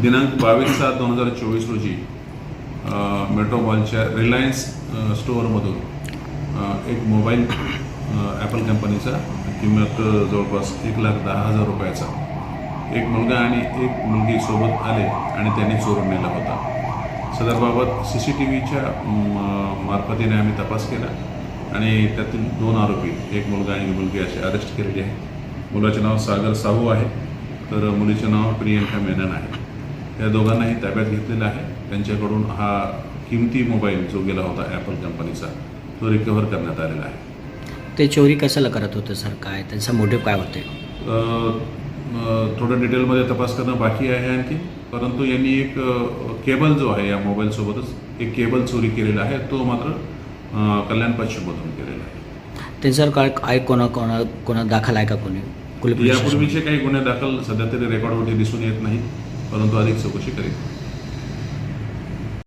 दिनांक 22/7/2024 रोजी मेट्रो मॉलच्या रिलायन्स स्टोअरमधून एक मोबाईल ॲपल कंपनीचा किंमत जवळपास 1,10,000 रुपयाचा एक मुलगा आणि एक मुलगी सोबत आले आणि त्यांनी चोरून नेला होता. सदरबाबत CCTVच्या मार्फतीने आम्ही तपास केला आणि त्यातील 2 आरोपी, एक मुलगा आणि एक मुलगी, असे अरेस्ट केलेले आहे. मुलाचे नाव सागर साहू आहे, तर मुलीचे नाव प्रियंका मेनन आहे. या दोघांनाही ताब्यात घेतलेला आहे. त्यांच्याकडून हा किमती मोबाईल जो गेला होता ॲपल कंपनीचा तो रिकव्हर करण्यात आलेला आहे. ते चोरी कशाला करत होते सर? काय त्यांचा मोटिव्ह काय होते? थोडं डिटेलमध्ये तपास करणं बाकी आहे आणखी, परंतु यांनी एक केबल जो आहे या मोबाईलसोबतच एक केबल चोरी केलेला आहे, तो मात्र कल्याण पश्चिममधून केलेला आहे. ते सर काय कोणा दाखल आहे का कोणी? यापूर्वीचे काही गुन्हे दाखल सध्या तरी रेकॉर्डवरती दिसून येत नाही, परंतु अधिक चौकशी करेल.